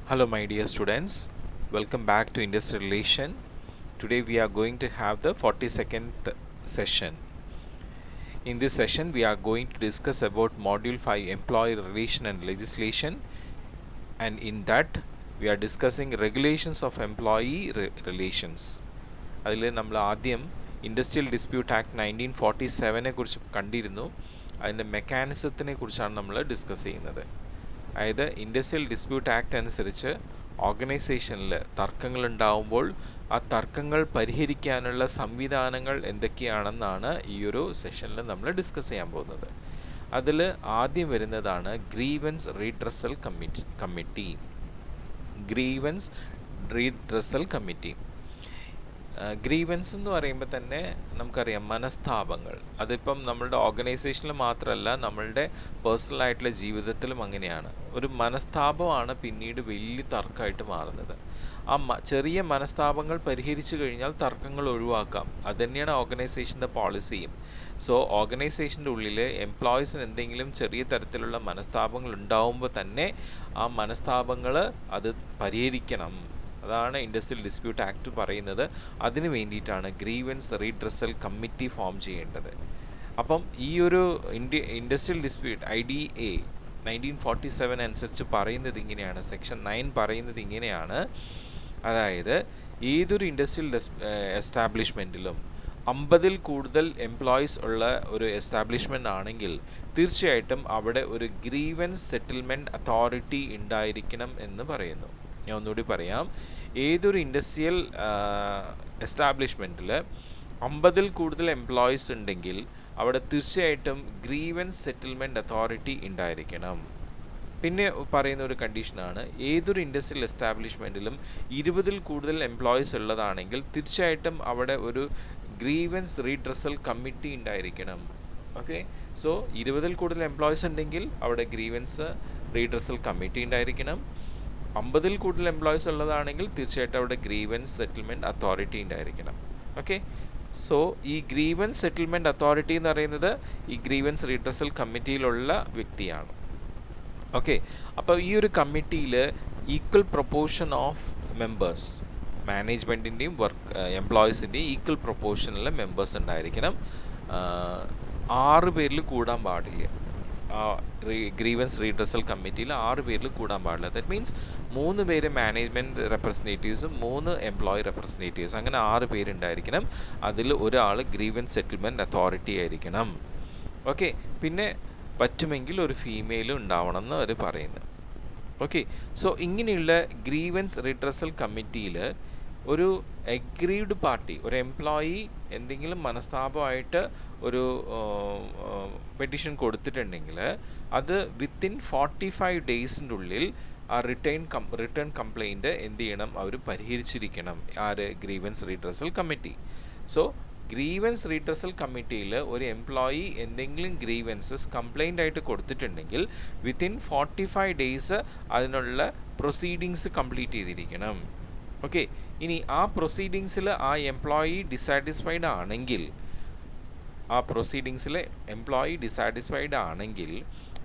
Hello, my dear students. Welcome back to Industrial Relation. Today we are going to have the 42nd session. In this session, we are going to discuss about Module 5 Employee Relation and Legislation. And in that, we are discussing regulations of employee relations. അതിൽ നമ്മൾ ആദ്യം industrial dispute act 1947 കുറിച്ച് കണ്ടിരുന്നു. അതിൻ്റെ മെക്കാനിസത്തിനെ കുറിച്ചാണ് നമ്മൾ discuss ചെയ്യുന്നത്. അതായത് ഇൻഡസ്ട്രിയൽ ഡിസ്പ്യൂട്ട് ആക്ട് അനുസരിച്ച് ഓർഗനൈസേഷനിൽ തർക്കങ്ങൾ ഉണ്ടാവുമ്പോൾ ആ തർക്കങ്ങൾ പരിഹരിക്കാനുള്ള സംവിധാനങ്ങൾ എന്തൊക്കെയാണെന്നാണ് ഈ ഒരു സെഷനിൽ നമ്മൾ ഡിസ്കസ് ചെയ്യാൻ പോകുന്നത്. അതിൽ ആദ്യം വരുന്നതാണ് grievance redressal committee. Grievance redressal committee. Grievance എന്ന് പറയുമ്പോൾ തന്നെ നമുക്കറിയാം മനസ്താപങ്ങൾ. അതിപ്പം നമ്മളുടെ ഓർഗനൈസേഷനിൽ മാത്രമല്ല, നമ്മളുടെ പേഴ്സണലായിട്ടുള്ള ജീവിതത്തിലും അങ്ങനെയാണ്. ഒരു മനസ്താപമാണ് പിന്നീട് വലിയ തർക്കമായിട്ട് മാറുന്നത്. ആ ചെറിയ മനസ്താപങ്ങൾ പരിഹരിച്ചു കഴിഞ്ഞാൽ തർക്കങ്ങൾ ഒഴിവാക്കാം. അതുതന്നെയാണ് ഓർഗനൈസേഷൻ്റെ പോളിസിയും. സോ ഓർഗനൈസേഷൻ്റെ ഉള്ളിൽ എംപ്ലോയീസിന് എന്തെങ്കിലും ചെറിയ തരത്തിലുള്ള മനസ്താപങ്ങൾ ഉണ്ടാവുമ്പോൾ തന്നെ ആ മനസ്താപങ്ങൾ അത് പരിഹരിക്കണം. അതാണ് ഇൻഡസ്ട്രിയൽ ഡിസ്പ്യൂട്ട് ആക്ട് പറയുന്നത്. അതിന് വേണ്ടിയിട്ടാണ് ഗ്രീവൻസ് റീഡ്രസൽ കമ്മിറ്റി ഫോം ചെയ്യേണ്ടത്. അപ്പം ഈ ഒരു ഇൻഡസ്ട്രിയൽ ഡിസ്പ്യൂട്ട് IDA 1947 അനുസരിച്ച് പറയുന്നത് ഇങ്ങനെയാണ്. സെക്ഷൻ 9 പറയുന്നത് ഇങ്ങനെയാണ്. അതായത് ഏതൊരു ഇൻഡസ്ട്രിയൽ എസ്റ്റാബ്ലിഷ്മെൻറ്റിലും 50-ൽ കൂടുതൽ എംപ്ലോയീസ് ഉള്ള ഒരു എസ്റ്റാബ്ലിഷ്മെൻ്റ് ആണെങ്കിൽ തീർച്ചയായിട്ടും അവിടെ ഒരു ഗ്രീവൻസ് സെറ്റിൽമെൻറ്റ് അതോറിറ്റി ഉണ്ടായിരിക്കണം എന്ന് പറയുന്നു. ഞാൻ ഒന്നുകൂടി പറയാം. ഏതൊരു ഇൻഡസ്ട്രിയൽ എസ്റ്റാബ്ലിഷ്മെൻറ്റിൽ 50-ൽ കൂടുതൽ എംപ്ലോയീസ് ഉണ്ടെങ്കിൽ അവിടെ തീർച്ചയായിട്ടും ഗ്രീവൻസ് സെറ്റിൽമെൻറ്റ് അതോറിറ്റി ഉണ്ടായിരിക്കണം. പിന്നെ പറയുന്ന ഒരു കണ്ടീഷനാണ്, ഏതൊരു ഇൻഡസ്ട്രിയൽ എസ്റ്റാബ്ലിഷ്മെൻറ്റിലും 20-ൽ കൂടുതൽ എംപ്ലോയീസ് ഉള്ളതാണെങ്കിൽ തീർച്ചയായിട്ടും അവിടെ ഒരു ഗ്രീവൻസ് റീഡ്രസൽ കമ്മിറ്റി ഉണ്ടായിരിക്കണം. ഓക്കെ, സോ 20-ൽ കൂടുതൽ എംപ്ലോയീസ് ഉണ്ടെങ്കിൽ അവിടെ ഗ്രീവൻസ് റീഡ്രസൽ കമ്മിറ്റി ഉണ്ടായിരിക്കണം. 50-ൽ കൂടുതൽ എംപ്ലോയീസ് ഉള്ളതാണെങ്കിൽ തീർച്ചയായിട്ടും അവിടെ ഗ്രീവൻസ് സെറ്റിൽമെൻറ്റ് അതോറിറ്റി ഉണ്ടായിരിക്കണം. ഓക്കെ, സോ ഈ ഗ്രീവൻസ് സെറ്റിൽമെൻറ്റ് അതോറിറ്റി എന്ന് പറയുന്നത് ഈ ഗ്രീവൻസ് റീഡ്രസൽ കമ്മിറ്റിയിലുള്ള വ്യക്തിയാണ്. ഓക്കെ, അപ്പോൾ ഈ ഒരു കമ്മിറ്റിയിൽ ഈക്വൽ പ്രൊപ്പോർഷൻ ഓഫ് മെമ്പേഴ്സ്, മാനേജ്മെൻറ്റിൻ്റെയും എംപ്ലോയീസിൻ്റെയും ഈക്വൽ പ്രൊപ്പോർഷനിലെ മെമ്പേഴ്സ് ഉണ്ടായിരിക്കണം. 6 പേരിൽ കൂടാൻ പാടില്ല. ഗ്രീവൻസ് റീഡ്രസൽ കമ്മിറ്റിയിൽ 6 പേരിൽ കൂടാൻ പാടില്ല. ദാറ്റ് മീൻസ് 3 പേര് മാനേജ്മെൻറ്റ് റെപ്രസെൻറ്റേറ്റീവ്സും 3 എംപ്ലോയി റെപ്രസെൻറ്റേറ്റീവ്സ്, അങ്ങനെ 6 പേരുണ്ടായിരിക്കണം. അതിൽ ഒരാൾ ഗ്രീവൻസ് സെറ്റിൽമെൻറ്റ് അതോറിറ്റി ആയിരിക്കണം. ഓക്കെ, പിന്നെ പറ്റുമെങ്കിൽ ഒരു ഫീമെയിലും ഉണ്ടാവണം എന്ന് അവർ പറയുന്നത്. ഓക്കെ, സോ ഇങ്ങനെയുള്ള ഗ്രീവൻസ് റീഡ്രസൽ കമ്മിറ്റിയിൽ ഒരു അഗ്രീഡ് പാർട്ടി, ഒരു എംപ്ലോയി എന്തെങ്കിലും മനസ്താപമായിട്ട് ഒരു പെറ്റീഷൻ കൊടുത്തിട്ടുണ്ടെങ്കിൽ അത് വിത്തിൻ 45 ഡേയ്സിൻ്റെ ഉള്ളിൽ ആ റിട്ടേൺ കംപ്ലൈൻറ്റ് എന്ത് ചെയ്യണം, അവർ പരിഹരിച്ചിരിക്കണം. Grievance redressal committee. So grievance redressal കമ്മിറ്റിയിൽ ഒരു എംപ്ലോയി എന്തെങ്കിലും ഗ്രീവൻസസ് കംപ്ലൈൻ്റ് ആയിട്ട് കൊടുത്തിട്ടുണ്ടെങ്കിൽ വിത്തിൻ 45 ഡേയ്സ് അതിനുള്ള പ്രൊസീഡിങ്സ് കംപ്ലീറ്റ് ചെയ്തിരിക്കണം. ഓക്കെ, ഇനി ആ പ്രൊസീഡിങ്സിൽ ആ എംപ്ലോയി ഡിസാറ്റിസ്ഫൈഡ് ആണെങ്കിൽ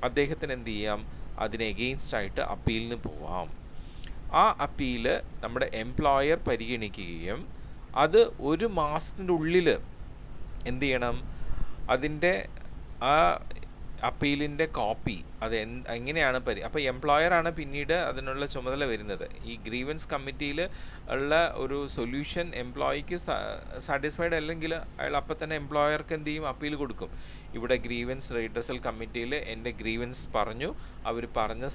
അദ്ദേഹത്തിന് എന്ത് ചെയ്യാം, അതിന് എഗെയിൻസ്റ്റ് ആയിട്ട് അപ്പീലിന് പോവാം. ആ അപ്പീല് നമ്മുടെ എംപ്ലോയർ പരിഗണിക്കുകയും അത് 1 മാസത്തിൻ്റെ ഉള്ളിൽ എന്ത് ചെയ്യണം, അതിൻ്റെ ആ അപ്പീലിൻ്റെ കോപ്പി അത് എങ്ങനെയാണ് അപ്പോൾ എംപ്ലോയറാണ് പിന്നീട് അതിനുള്ള ചുമതല വരുന്നത്. ഈ ഗ്രീവൻസ് കമ്മിറ്റിയിൽ ഉള്ള ഒരു സൊല്യൂഷൻ എംപ്ലോയിക്ക് സാറ്റിസ്ഫൈഡ് അല്ലെങ്കിൽ അയാൾ അപ്പം തന്നെ എംപ്ലോയർക്ക് എന്ത് ചെയ്യും, അപ്പീൽ കൊടുക്കും. ഇവിടെ ഗ്രീവൻസ് റീഡ്രസൽ കമ്മിറ്റിയിൽ എൻ്റെ ഗ്രീവൻസ് പറഞ്ഞു, അവർ പറഞ്ഞ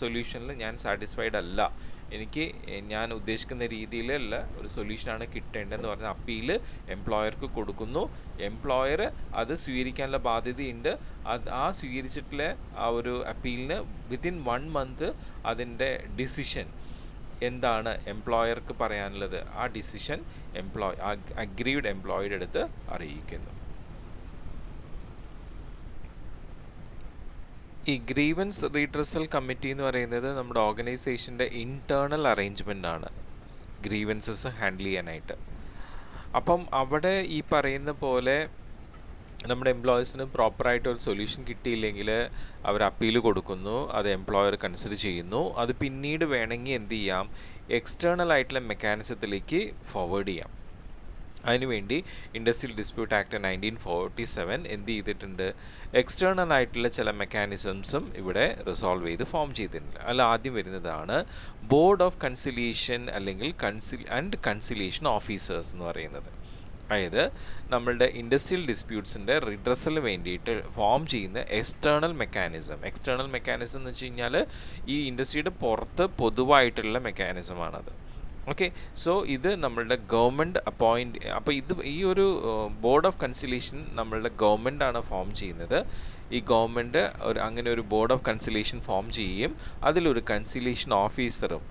സൊല്യൂഷനിൽ ഞാൻ സാറ്റിസ്ഫൈഡ് അല്ല, എനിക്ക് ഞാൻ ഉദ്ദേശിക്കുന്ന രീതിയിലുള്ള ഒരു സൊല്യൂഷനാണ് കിട്ടേണ്ടതെന്ന് പറഞ്ഞ അപ്പീൽ എംപ്ലോയർക്ക് കൊടുക്കുന്നു. എംപ്ലോയർ അത് സ്വീകരിക്കാനുള്ള ബാധ്യതയുണ്ട്. ആ സ്വീകരിച്ചിട്ടുള്ള ആ ഒരു അപ്പീലിന് വിത്തിൻ 1 മന്ത് അതിൻ്റെ ഡിസിഷൻ എന്താണ് എംപ്ലോയർക്ക് പറയാനുള്ളത്, ആ ഡിസിഷൻ അഗ്രീഡ് എംപ്ലോയിയുടെ അടുത്ത് അറിയിക്കുന്നു. ഈ ഗ്രീവൻസ് റീഡ്രസൽ കമ്മിറ്റി എന്ന് പറയുന്നത് നമ്മുടെ ഓർഗനൈസേഷൻ്റെ ഇൻറ്റേർണൽ അറേഞ്ച്മെൻ്റ് ആണ് ഗ്രീവൻസസ് ഹാൻഡിൽ ചെയ്യാനായിട്ട്. അപ്പം അവിടെ ഈ പറയുന്ന പോലെ നമ്മുടെ എംപ്ലോയീസിന് പ്രോപ്പറായിട്ട് ഒരു സൊല്യൂഷൻ കിട്ടിയില്ലെങ്കിൽ അവർ അപ്പീൽ കൊടുക്കുന്നു, അത് എംപ്ലോയർ കൺസിഡർ ചെയ്യുന്നു. അത് പിന്നീട് വേണമെങ്കിൽ എന്ത് ചെയ്യാം, എക്സ്റ്റേണൽ ആയിട്ടുള്ള മെക്കാനിസത്തിലേക്ക് ഫോർവേഡ് ചെയ്യാം. അതിനുവേണ്ടി ഇൻഡസ്ട്രിയൽ ഡിസ്പ്യൂട്ട് ആക്ട് 1947 എന്ത് ചെയ്തിട്ടുണ്ട്, എക്സ്റ്റേണൽ ആയിട്ടുള്ള ചില മെക്കാനിസംസും ഇവിടെ റിസോൾവ് ചെയ്ത് ഫോം ചെയ്തിട്ടുണ്ട്. അതിൽ ആദ്യം വരുന്നതാണ് ബോർഡ് ഓഫ് കൺസിലിയേഷൻ അല്ലെങ്കിൽ കൺസിലിയേഷൻ ഓഫീസേഴ്സ് എന്ന് പറയുന്നത്. അതായത് നമ്മളുടെ ഇൻഡസ്ട്രിയൽ ഡിസ്പ്യൂട്ട്സിൻ്റെ റിഡ്രസ്സിന് വേണ്ടിയിട്ട് ഫോം ചെയ്യുന്ന എക്സ്റ്റേണൽ മെക്കാനിസം എന്ന് വെച്ച് കഴിഞ്ഞാൽ ഈ ഇൻഡസ്ട്രിയുടെ പുറത്ത് പൊതുവായിട്ടുള്ള മെക്കാനിസമാണത്. ഓക്കെ, സോ ഇത് നമ്മളുടെ ഗവൺമെൻറ് അപ്പോൾ ഈ ഒരു ബോർഡ് ഓഫ് കൺസിലേഷൻ നമ്മളുടെ ഗവൺമെൻറ്റാണ് ഫോം ചെയ്യുന്നത്. ഈ ഗവൺമെൻറ് അങ്ങനെ ഒരു ബോർഡ് ഓഫ് കൺസിലേഷൻ ഫോം ചെയ്യുകയും അതിലൊരു കൺസിലേഷൻ ഓഫീസറും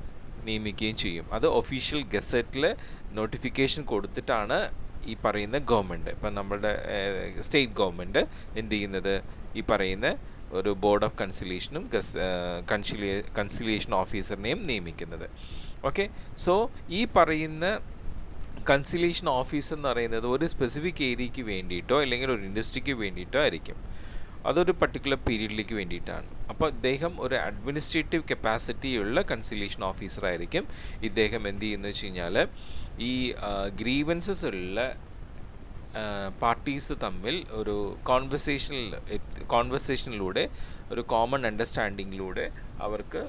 നിയമിക്കുകയും ചെയ്യും. അത് ഒഫീഷ്യൽ ഗസറ്റിൽ നോട്ടിഫിക്കേഷൻ കൊടുത്തിട്ടാണ് ഈ പറയുന്ന ഗവൺമെൻറ്, ഇപ്പം നമ്മളുടെ സ്റ്റേറ്റ് ഗവൺമെൻറ് എന്ത് ചെയ്യുന്നത്, ഈ പറയുന്ന ഒരു ബോർഡ് ഓഫ് കൺസിലേഷനും കൺസിലിയേഷൻ ഓഫീസറിനെയും നിയമിക്കുന്നത്. ഓക്കെ, സോ ഈ പറയുന്ന കൺസിലേഷൻ ഓഫീസർ എന്ന് പറയുന്നത് ഒരു സ്പെസിഫിക് ഏരിയയ്ക്ക് വേണ്ടിയിട്ടോ അല്ലെങ്കിൽ ഒരു ഇൻഡസ്ട്രിക്ക് വേണ്ടിയിട്ടോ ആയിരിക്കും. അതൊരു പർട്ടിക്കുലർ പീരീഡിലേക്ക് വേണ്ടിയിട്ടാണ്. അപ്പോൾ ഇദ്ദേഹം ഒരു അഡ്മിനിസ്ട്രേറ്റീവ് കപ്പാസിറ്റിയുള്ള കൺസിലേഷൻ ഓഫീസർ ആയിരിക്കും. ഇദ്ദേഹം എന്ത് ചെയ്യുന്നു വെച്ച് കഴിഞ്ഞാൽ ഈ ഗ്രീവൻസസ് ഉള്ള പാർട്ടീസ് തമ്മിൽ ഒരു കോൺവെർസേഷനിലൂടെ ഒരു കോമൺ അണ്ടർസ്റ്റാൻഡിങ്ങിലൂടെ അവർക്ക്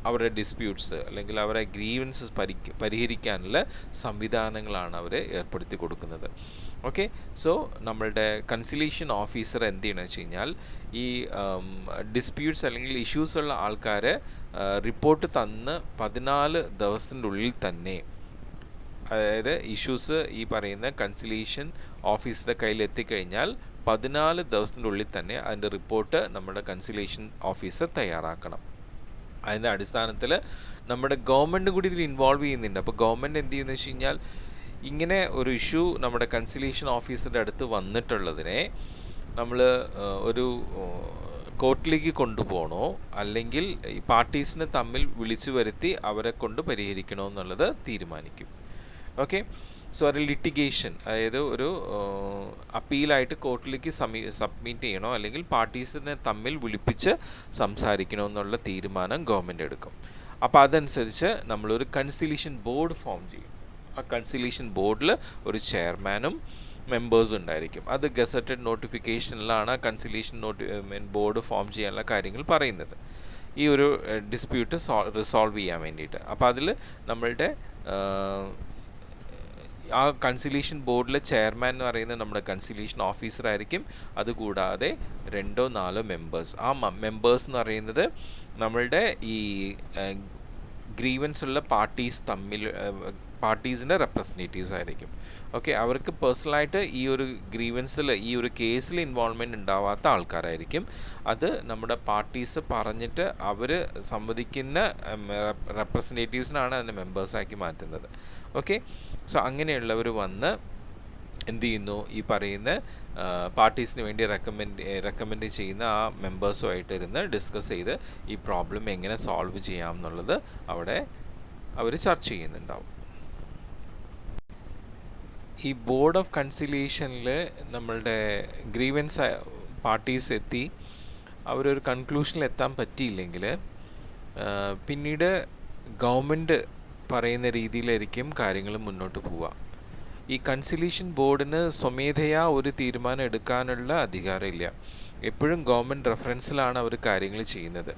അവരുടെ ഡിസ്പ്യൂട്ട്സ് അല്ലെങ്കിൽ അവരുടെ ഗ്രീവൻസസ് പരിഹരിക്കാനുള്ള സംവിധാനങ്ങളാണ് അവർ ഏർപ്പെടുത്തി കൊടുക്കുന്നത്. ഓക്കെ, സോ നമ്മളുടെ കൺസിലേഷൻ ഓഫീസർ എന്ത് ചെയ്യണമെന്ന് വെച്ച് കഴിഞ്ഞാൽ ഈ ഡിസ്പ്യൂട്ട്സ് അല്ലെങ്കിൽ ഇഷ്യൂസ് ഉള്ള ആൾക്കാരെ റിപ്പോർട്ട് തന്ന് 14 ദിവസത്തിൻ്റെ ഉള്ളിൽ തന്നെ, അതായത് ഇഷ്യൂസ് ഈ പറയുന്ന കൺസിലേഷൻ ഓഫീസറുടെ കയ്യിൽ എത്തിക്കഴിഞ്ഞാൽ 14 ദിവസത്തിൻ്റെ ഉള്ളിൽ തന്നെ അതിൻ്റെ റിപ്പോർട്ട് നമ്മുടെ കൺസിലേഷൻ ഓഫീസർ തയ്യാറാക്കണം. അതിൻ്റെ അടിസ്ഥാനത്തിൽ നമ്മുടെ ഗവൺമെൻറ് കൂടി ഇതിൽ ഇൻവോൾവ് ചെയ്യുന്നുണ്ട്. അപ്പോൾ ഗവൺമെൻറ് എന്ത് ചെയ്യുന്നത് വെച്ച് കഴിഞ്ഞാൽ ഇങ്ങനെ ഒരു ഇഷ്യൂ നമ്മുടെ കൺസിലേഷൻ ഓഫീസറുടെ അടുത്ത് വന്നിട്ടുള്ളതിനെ നമ്മൾ ഒരു കോർട്ടിലേക്ക് കൊണ്ടുപോകണോ അല്ലെങ്കിൽ ഈ പാർട്ടീസിനെ തമ്മിൽ വിളിച്ചു വരുത്തി അവരെ കൊണ്ട് പരിഹരിക്കണോ എന്നുള്ളത് തീരുമാനിക്കും. ഓക്കെ, സോ ഒരു ലിറ്റിഗേഷൻ, അതായത് ഒരു അപ്പീലായിട്ട് കോർട്ടിലേക്ക് സബ്മിറ്റ് ചെയ്യണോ അല്ലെങ്കിൽ പാർട്ടീസിനെ തമ്മിൽ വിളിപ്പിച്ച് സംസാരിക്കണോ എന്നുള്ള തീരുമാനം ഗവൺമെൻറ് എടുക്കും. അപ്പോൾ അതനുസരിച്ച് നമ്മളൊരു കൺസിലേഷൻ ബോർഡ് ഫോം ചെയ്യും. ആ കൺസിലേഷൻ ബോർഡിൽ ഒരു ചെയർമാനും മെമ്പേഴ്സും ഉണ്ടായിരിക്കും. അത് ഗസറ്റഡ് നോട്ടിഫിക്കേഷനിലാണ് കൺസിലേഷൻ ബോർഡ് ഫോം ചെയ്യാനുള്ള കാര്യങ്ങൾ പറയുന്നത്, ഈ ഒരു ഡിസ്പ്യൂട്ട് റിസോൾവ് ചെയ്യാൻ വേണ്ടിയിട്ട്. അപ്പോൾ അതിൽ നമ്മളുടെ ആ കൺസിലേഷൻ ബോർഡിലെ ചെയർമാൻ എന്ന് പറയുന്നത് നമ്മുടെ കൺസിലേഷൻ ഓഫീസർ ആയിരിക്കും. അതുകൂടാതെ 2-4 മെമ്പേഴ്സ്. ആ മെമ്പേഴ്സ് എന്ന് പറയുന്നത് നമ്മളുടെ ഈ ഗ്രീവൻസ് ഉള്ള പാർട്ടീസിൻ്റെ റെപ്രസെൻറ്റേറ്റീവ്സ് ആയിരിക്കും. ഓക്കെ, അവർക്ക് പേഴ്സണലായിട്ട് ഈ ഒരു ഗ്രീവൻസിൽ ഈ ഒരു കേസിൽ ഇൻവോൾവ്മെൻറ്റ് ഉണ്ടാവാത്ത ആൾക്കാരായിരിക്കും. അത് നമ്മുടെ പാർട്ടീസ് പറഞ്ഞിട്ട് അവർ സമ്മതിക്കുന്ന റെപ്രസെൻറ്റേറ്റീവ്സിനാണ് അതിൻ്റെ മെമ്പേഴ്സാക്കി മാറ്റുന്നത്. ഓക്കെ, സോ അങ്ങനെയുള്ളവർ വന്ന് എന്ത് ചെയ്യുന്നു, ഈ പറയുന്ന പാർട്ടീസിന് വേണ്ടി റെക്കമെൻഡ് ചെയ്യുന്ന ആ മെമ്പേഴ്സുമായിട്ട് ഇരുന്ന് ഡിസ്കസ് ചെയ്ത് ഈ പ്രോബ്ലം എങ്ങനെ സോൾവ് ചെയ്യാം എന്നുള്ളത് അവിടെ അവർ ചർച്ച ചെയ്യുന്നുണ്ടാവും. ഈ ബോർഡ് ഓഫ് കൺസിലിയേഷനിൽ നമ്മളുടെ ഗ്രീവൻസ് പാർട്ടീസ് എത്തി അവരൊരു കൺക്ലൂഷനിൽ എത്താൻ പറ്റിയില്ലെങ്കിൽ പിന്നീട് ഗവൺമെൻറ് പറയുന്ന രീതിയിലായിരിക്കും കാര്യങ്ങൾ മുന്നോട്ട് പോവുക. ഈ കൺസിലേഷൻ ബോർഡിന് സ്വമേധയാ ഒരു തീരുമാനം എടുക്കാനുള്ള അധികാരമില്ല. എപ്പോഴും ഗവൺമെൻറ് റെഫറൻസിലാണ് അവർ കാര്യങ്ങൾ ചെയ്യുന്നത്.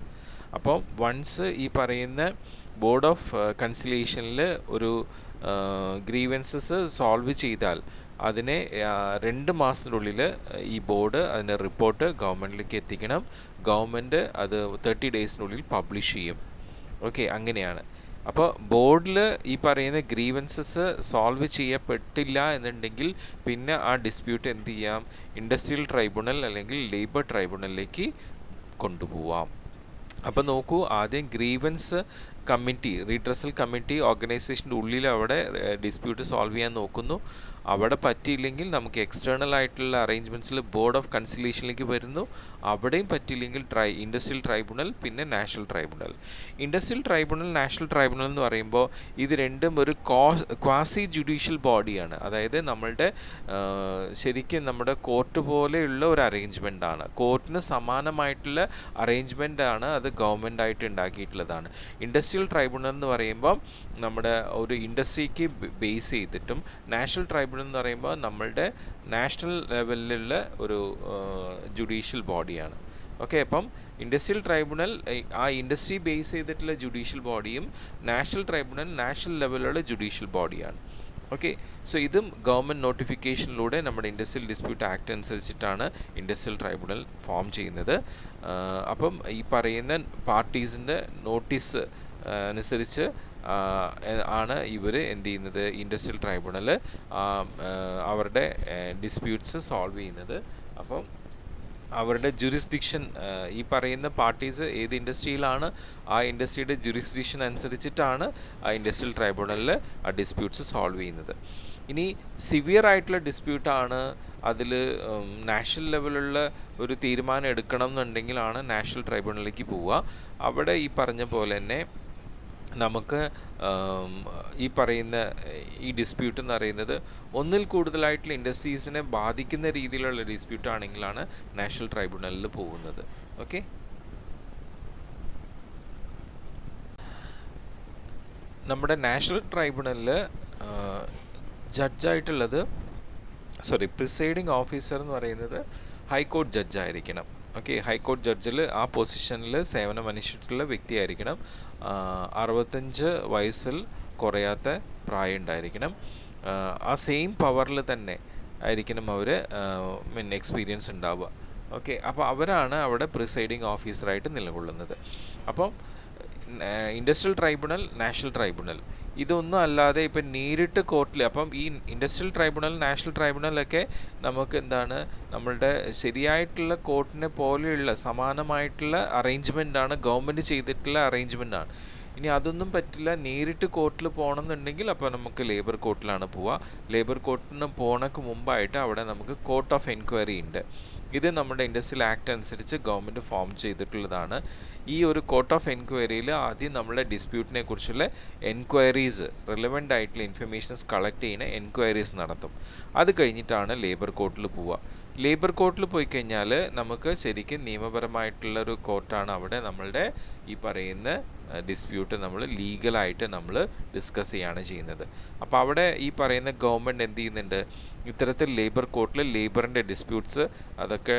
അപ്പോൾ വൺസ് ഈ പറയുന്ന ബോർഡ് ഓഫ് കൺസിലേഷനിൽ ഒരു ഗ്രീവൻസസ് സോൾവ് ചെയ്താൽ അതിനെ 2 മാസത്തിനുള്ളിൽ ഈ ബോർഡ് അതിൻ്റെ റിപ്പോർട്ട് ഗവൺമെൻറ്റിലേക്ക് എത്തിക്കണം. ഗവൺമെൻറ് അത് 30 ഡേയ്സിനുള്ളിൽ പബ്ലിഷ് ചെയ്യും. ഓക്കെ, അങ്ങനെയാണ്. അപ്പോൾ ബോർഡിൽ ഈ പറയുന്ന ഗ്രീവൻസസ് സോൾവ് ചെയ്യപ്പെട്ടില്ല എന്നുണ്ടെങ്കിൽ പിന്നെ ആ ഡിസ്പ്യൂട്ട് എന്ത് ചെയ്യാം, ഇൻഡസ്ട്രിയൽ ട്രൈബ്യൂണൽ അല്ലെങ്കിൽ ലേബർ ട്രൈബ്യൂണലിലേക്ക് കൊണ്ടുപോവാം. അപ്പോൾ നോക്കൂ, ആദ്യം ഗ്രീവൻസ് കമ്മിറ്റി, റീഡ്രസൽ കമ്മിറ്റി ഓർഗനൈസേഷൻ്റെ ഉള്ളിൽ അവിടെ ഡിസ്പ്യൂട്ട് സോൾവ് ചെയ്യാൻ നോക്കുന്നു. അവിടെ പറ്റിയില്ലെങ്കിൽ നമുക്ക് എക്സ്റ്റേണൽ ആയിട്ടുള്ള അറേഞ്ച്മെൻറ്റ്സിൽ ബോർഡ് ഓഫ് കൺസിലേഷനിലേക്ക് വരുന്നു. അവിടെയും പറ്റിയില്ലെങ്കിൽ ഇൻഡസ്ട്രിയൽ ട്രൈബ്യൂണൽ, പിന്നെ national tribunal. Industrial tribunal, national tribunal എന്ന് പറയുമ്പോൾ ഇത് രണ്ടും ഒരു ക്വാസി ജുഡീഷ്യൽ ബോഡിയാണ്. അതായത് നമ്മളുടെ ശരിക്കും നമ്മുടെ കോർട്ട് പോലെയുള്ള ഒരു അറേഞ്ച്മെൻ്റ് ആണ്. കോർട്ടിന് സമാനമായിട്ടുള്ള അറേഞ്ച്മെൻ്റ് ആണ് അത് ഗവൺമെൻറ് ആയിട്ട് ഉണ്ടാക്കിയിട്ടുള്ളതാണ്. ഇൻഡസ്ട്രിയൽ ട്രൈബ്യൂണൽ എന്ന് പറയുമ്പോൾ നമ്മുടെ ഒരു ഇൻഡസ്ട്രിക്ക് ബേസ് ചെയ്തിട്ടും, നാഷണൽ ട്രൈബ്യൂണൽ എന്ന് പറയുമ്പോൾ നമ്മളുടെ നാഷണൽ ലെവലിലുള്ള ഒരു ജുഡീഷ്യൽ ബോഡിയാണ്. ഓക്കെ, അപ്പം ഇൻഡസ്ട്രിയൽ ട്രൈബ്യൂണൽ ആ ഇൻഡസ്ട്രി ബേസ് ചെയ്തിട്ടുള്ള ജുഡീഷ്യൽ ബോഡിയും, നാഷണൽ ട്രൈബ്യൂണൽ നാഷണൽ ലെവലിലുള്ള ജുഡീഷ്യൽ ബോഡിയാണ്. ഓക്കെ, സോ ഇതും ഗവൺമെൻറ് നോട്ടിഫിക്കേഷനിലൂടെ നമ്മുടെ ഇൻഡസ്ട്രിയൽ ഡിസ്പ്യൂട്ട് ആക്ട് അനുസരിച്ചിട്ടാണ് ഇൻഡസ്ട്രിയൽ ട്രൈബ്യൂണൽ ഫോം ചെയ്യുന്നത്. അപ്പം ഈ പറയുന്ന പാർട്ടീസിൻ്റെ നോട്ടീസ് അനുസരിച്ച് ആണ് ഇവർ എന്ത് ചെയ്യുന്നത്, ഇൻഡസ്ട്രിയൽ ട്രൈബ്യൂണൽ അവരുടെ ഡിസ്പ്യൂട്ട്സ് സോൾവ് ചെയ്യുന്നത്. അപ്പം അവരുടെ ജുറിസ്ഡിക്ഷൻ, ഈ പറയുന്ന പാർട്ടീസ് ഏത് ഇൻഡസ്ട്രിയിലാണ് ആ ഇൻഡസ്ട്രിയുടെ ജുറിസ്ഡിക്ഷൻ അനുസരിച്ചിട്ടാണ് ആ ഇൻഡസ്ട്രിയൽ ട്രൈബ്യൂണലിൽ ആ ഡിസ്പ്യൂട്ട്സ് സോൾവ് ചെയ്യുന്നത്. ഇനി സിവിയർ ആയിട്ടുള്ള ഡിസ്പ്യൂട്ടാണ്, അതിൽ നാഷണൽ ലെവലുള്ള ഒരു തീരുമാനം എടുക്കണം എന്നുണ്ടെങ്കിലാണ് നാഷണൽ ട്രൈബ്യൂണലിലേക്ക് പോവുക. അവിടെ ഈ പറഞ്ഞ പോലെ തന്നെ നമുക്ക് ഈ പറയുന്ന ഈ ഡിസ്പ്യൂട്ട് എന്ന് പറയുന്നത് ഒന്നിൽ കൂടുതലായിട്ടുള്ള ഇൻഡസ്ട്രീസിനെ ബാധിക്കുന്ന രീതിയിലുള്ള ഡിസ്പ്യൂട്ട് ആണെങ്കിലാണ് നാഷണൽ ട്രൈബ്യൂണലിൽ പോകുന്നത്. ഓക്കെ, നമ്മുടെ നാഷണൽ ട്രൈബ്യൂണലിൽ ജഡ്ജായിട്ടുള്ളത്, പ്രിസൈഡിങ് ഓഫീസർ എന്ന് പറയുന്നത് ഹൈക്കോർട്ട് ജഡ്ജായിരിക്കണം. ഓക്കെ, ഹൈക്കോർട്ട് ജഡ്ജിൽ ആ പൊസിഷനിൽ സേവനമനുഷ്ഠിച്ചിട്ടുള്ള വ്യക്തിയായിരിക്കണം. 65 വയസ്സിൽ കുറയാത്ത പ്രായം ഉണ്ടായിരിക്കണം. ആ സെയിം പവറിൽ തന്നെ ആയിരിക്കണം അവർ എക്സ്പീരിയൻസ് ഉണ്ടാവുക. ഓക്കെ, അപ്പോൾ അവരാണ് അവിടെ പ്രിസൈഡിങ് ഓഫീസറായിട്ട് നിലകൊള്ളുന്നത്. അപ്പം ഇൻഡസ്ട്രിയൽ ട്രൈബ്യൂണൽ, നാഷണൽ ട്രൈബ്യൂണൽ ഇതൊന്നും അല്ലാതെ ഇപ്പം നേരിട്ട് കോർട്ടിൽ, അപ്പം ഈ ഇൻഡസ്ട്രിയൽ ട്രൈബ്യൂണൽ, നാഷണൽ ട്രൈബ്യൂണലൊക്കെ നമുക്ക് എന്താണ്, നമ്മളുടെ ശരിയായിട്ടുള്ള കോർട്ടിനെ പോലെയുള്ള സമാനമായിട്ടുള്ള അറേഞ്ച്മെൻ്റാണ്, ഗവൺമെൻറ് ചെയ്തിട്ടുള്ള അറേഞ്ച്മെൻ്റാണ്. ഇനി അതൊന്നും പറ്റില്ല, നേരിട്ട് കോർട്ടിൽ പോകണമെന്നുണ്ടെങ്കിൽ അപ്പോൾ നമുക്ക് ലേബർ കോർട്ടിലാണ് പോവുക. ലേബർ കോർട്ടിന് പോകണക്ക് മുമ്പായിട്ട് അവിടെ നമുക്ക് കോർട്ട് ഓഫ് എൻക്വയറി ഉണ്ട്. ഇത് നമ്മുടെ ഇൻഡസ്ട്രിയൽ ആക്ട് അനുസരിച്ച് ഗവൺമെൻറ് ഫോം ചെയ്തിട്ടുള്ളതാണ്. ഈ ഒരു കോർട്ട് ഓഫ് എൻക്വയറിയിൽ ആദ്യം നമ്മളെ ഡിസ്പ്യൂട്ടിനെ കുറിച്ചുള്ള എൻക്വയറീസ്, റിലവൻ്റ് ആയിട്ടുള്ള ഇൻഫർമേഷൻസ് കളക്ട് ചെയ്യുന്ന എൻക്വയറീസ് നടത്തും. അത് കഴിഞ്ഞിട്ടാണ് ലേബർ കോർട്ടിൽ പോവുക. ലേബർ കോർട്ടിൽ പോയി കഴിഞ്ഞാൽ നമുക്ക് ശരിക്കും നിയമപരമായിട്ടുള്ളൊരു കോർട്ടാണ്. അവിടെ നമ്മളുടെ ഈ പറയുന്ന ഡിസ്പ്യൂട്ട് നമ്മൾ ലീഗലായിട്ട് നമ്മൾ ഡിസ്കസ് ചെയ്യുകയാണ് ചെയ്യുന്നത്. അപ്പോൾ അവിടെ ഈ പറയുന്ന ഗവൺമെൻറ് എന്ത് ചെയ്യുന്നുണ്ട്, ഇത്തരത്തിൽ ലേബർ കോർട്ടിൽ ലേബറിൻ്റെ ഡിസ്പ്യൂട്ട്സ് അതൊക്കെ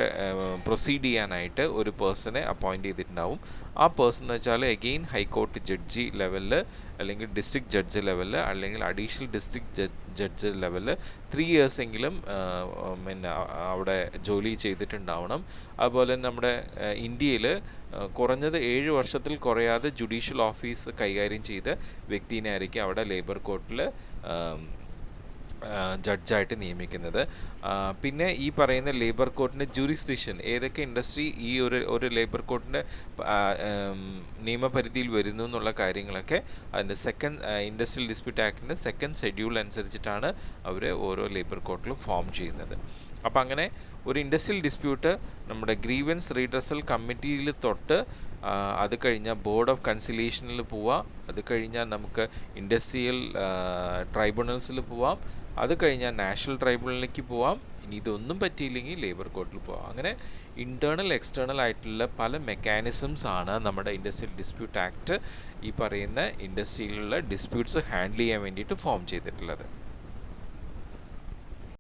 പ്രൊസീഡ് ചെയ്യാനായിട്ട് ഒരു പേഴ്സണെ അപ്പോയിൻറ്റ് ചെയ്തിട്ടുണ്ടാവും. ആ പേഴ്സൺ എന്ന് വെച്ചാൽ എഗെയിൻ ഹൈക്കോർട്ട് ജഡ്ജി ലെവലിൽ, അല്ലെങ്കിൽ ഡിസ്ട്രിക്ട് ജഡ്ജ് ലെവലിൽ, അല്ലെങ്കിൽ അഡീഷണൽ ഡിസ്ട്രിക്ട് ജഡ്ജ് ലെവലിൽ 3 years എങ്കിലും അവിടെ ജോലി ചെയ്തിട്ടുണ്ടാവണം. അതുപോലെ നമ്മുടെ ഇന്ത്യയിൽ കുറഞ്ഞത് 7 വർഷത്തിൽ കുറയാതെ ജുഡീഷ്യൽ ഓഫീസ് കൈകാര്യം ചെയ്ത വ്യക്തിനെ ആയിരിക്കും അവിടെ ലേബർ കോർട്ടിൽ ജഡ്ജായിട്ട് നിയമിക്കുന്നത്. പിന്നെ ഈ പറയുന്ന ലേബർ കോർട്ടിൻ്റെ ജൂറിസ്ഡിക്ഷൻ, ഏതൊക്കെ ഇൻഡസ്ട്രി ഈ ഒരു ലേബർ കോർട്ടിൻ്റെ നിയമപരിധിയിൽ വരുന്നു എന്നുള്ള കാര്യങ്ങളൊക്കെ അതിൻ്റെ ഇൻഡസ്ട്രിയൽ ഡിസ്പ്യൂട്ട് ആക്ടിൻ്റെ 2nd ഷെഡ്യൂൾ അനുസരിച്ചിട്ടാണ് അവർ ഓരോ ലേബർ കോർട്ടിലും ഫോം ചെയ്യുന്നത്. അപ്പോൾ അങ്ങനെ ഒരു ഇൻഡസ്ട്രിയൽ ഡിസ്പ്യൂട്ട് നമ്മുടെ ഗ്രീവൻസ് റീഡ്രസൽ കമ്മിറ്റിയിൽ തൊട്ട് അത് കഴിഞ്ഞാൽ ബോർഡ് ഓഫ് കൺസിലേഷനിൽ പോവാം, അത് കഴിഞ്ഞാൽ നമുക്ക് ഇൻഡസ്ട്രിയൽ ട്രൈബ്യൂണൽസിൽ പോവാം, അത് കഴിഞ്ഞാൽ നാഷണൽ ട്രൈബ്യൂണലിലേക്ക് പോവാം. ഇനി ഇതൊന്നും പറ്റിയില്ലെങ്കിൽ ലേബർ കോർട്ടിൽ പോവാം. അങ്ങനെ ഇൻറ്റേർണൽ എക്സ്റ്റേണൽ ആയിട്ടുള്ള പല മെക്കാനിസംസ് ആണ് നമ്മുടെ ഇൻഡസ്ട്രിയൽ ഡിസ്പ്യൂട്ട് ആക്ട് ഈ പറയുന്ന ഇൻഡസ്ട്രിയിലുള്ള ഡിസ്പ്യൂട്ട്സ് ഹാൻഡിൽ ചെയ്യാൻ വേണ്ടിയിട്ട് ഫോം ചെയ്തിട്ടുള്ളത്.